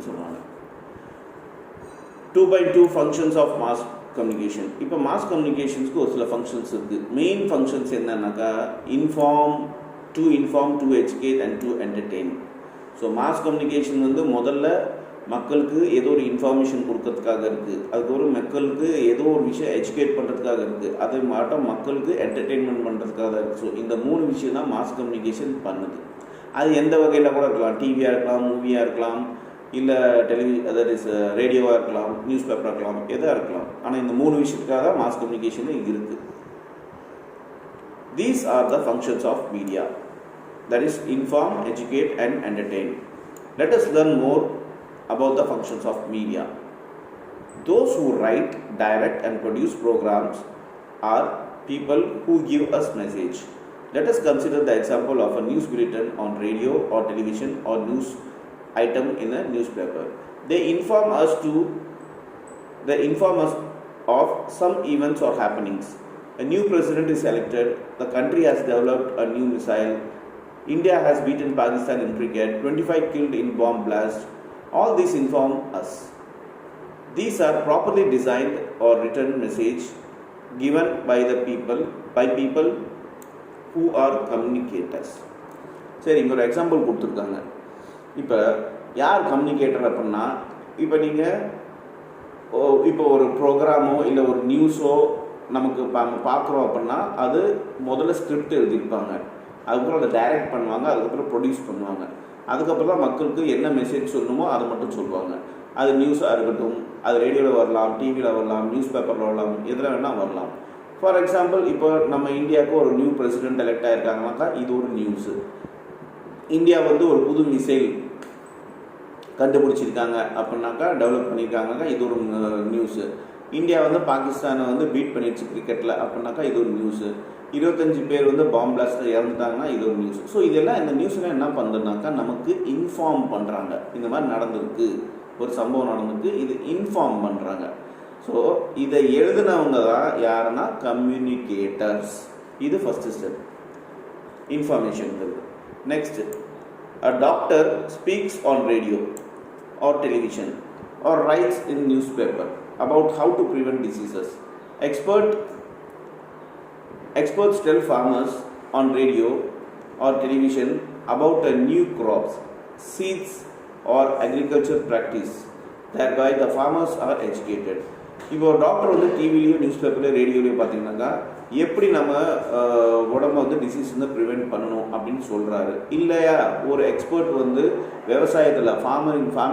அப்படின்னு சொல்லுவாங்க. 2.2 functions of mass communication. இப்போ மாஸ் கம்யூனிகேஷன்ஸ்க்கு ஒரு சில ஃபங்க்ஷன்ஸ் இருக்குது. மெயின் ஃபங்க்ஷன்ஸ் என்னன்னாக்கா inform, to educate and to entertain. So mass communication வந்து முதல்ல மக்களுக்கு ஏதோ ஒரு இன்ஃபார்மேஷன் கொடுக்கறதுக்காக இருக்குது, அதுக்கப்புறம் மக்களுக்கு ஏதோ ஒரு விஷயம் எஜுகேட் பண்ணுறதுக்காக இருக்குது, அதை மாட்டம் மக்களுக்கு என்டர்டெயின்மெண்ட் பண்ணுறதுக்காக இருக்குது. ஸோ இந்த 3 விஷயம் தான் மாஸ் கம்யூனிகேஷன் பண்ணுது. அது எந்த வகையில் கூட இருக்கலாம், டிவியாக இருக்கலாம், மூவியாக இருக்கலாம், இல்லை தட் இஸ் ரேடியோவாக இருக்கலாம், நியூஸ் பேப்பராக இருக்கலாம், எதாக இருக்கலாம். ஆனால் இந்த 3 விஷயத்துக்காக தான் மாஸ் கம்யூனிகேஷன் இருக்குது. These are the functions of media, that is inform, educate and entertain. Let us learn more about the functions of media. Those who write, direct and produce programs are people who give us message. Let us consider the example of a news bulletin on radio or television or news item in a newspaper. They inform us of some events or happenings. A new president is elected, the country has developed a new missile, India has beaten Pakistan in cricket, 25 killed in bomb blast. All these inform us. These are properly designed or written message given by people who are communicators. சரி, இங்கே ஒரு example கொடுத்துருக்காங்க. இப்போ யார் communicator அப்படின்னா, இப்போ நீங்கள் இப்போ ஒரு ப்ரோக்ராமோ இல்லை ஒரு நியூஸோ நமக்கு பார்க்குறோம் அப்படின்னா அது முதல்ல ஸ்கிரிப்ட் எழுதியிருப்பாங்க, அதுக்கப்புறம் அதை டைரக்ட் பண்ணுவாங்க, அதுக்கப்புறம் ப்ரொடியூஸ் பண்ணுவாங்க, அதுக்கப்புறம் தான் மக்களுக்கு என்ன மெசேஜ் சொல்லணுமோ அதை மட்டும் சொல்லுவாங்க. அது நியூஸாக இருக்கட்டும், அது ரேடியோவில் வரலாம், டிவியில் வரலாம், நியூஸ் பேப்பரில் வரலாம், எதில் வேணால் வரலாம். ஃபார் எக்ஸாம்பிள், இப்போ நம்ம இந்தியாவுக்கு ஒரு நியூ பிரசிடென்ட் எலெக்ட் ஆகிருக்காங்கனாக்கா இது ஒரு நியூஸு. இந்தியா வந்து ஒரு புது மிசைல் கண்டுபிடிச்சிருக்காங்க அப்படின்னாக்கா, டெவலப் பண்ணியிருக்காங்கனாக்கா இது ஒரு நியூஸு. இந்தியா வந்து பாகிஸ்தானை வந்து பீட் பண்ணிடுச்சு கிரிக்கெட்டில் அப்படின்னாக்கா இது ஒரு நியூஸு. 25 பேர் வந்து பாம்பு பிளாஸ்டில் இறந்துட்டாங்கன்னா இது ஒரு நியூஸ். ஸோ இதெல்லாம் இந்த நியூஸ்லாம் என்ன பண்ணுறதுனாக்கா நமக்கு இன்ஃபார்ம் பண்ணுறாங்க, இந்த மாதிரி நடந்திருக்கு, ஒரு சம்பவம் நடந்திருக்கு, இது இன்ஃபார்ம் பண்ணுறாங்க. ஸோ இதை எழுதினவங்க தான் யாருன்னா கம்யூனிகேட்டர்ஸ். இது ஃபஸ்ட்டு ஸ்டெப், இன்ஃபர்மேஷன்ங்கிறது. Next, a doctor speaks on radio or television or writes in newspaper about how to prevent diseases. Experts tell farmers on radio or television about a new crops, seeds or agriculture practice. Thereby the farmers are educated. இப்போ ஒரு doctor வந்து டிவிலையோ news பேப்பர்லையோ ரேடியோலையோ பார்த்தீங்கன்னாக்கா எப்படி நம்ம உடம்பை வந்து disease வந்து prevent பண்ணணும் அப்படின்னு சொல்கிறாரு. இல்லையா ஒரு எக்ஸ்பர்ட் வந்து விவசாயத்தில் ஃபார்மிங்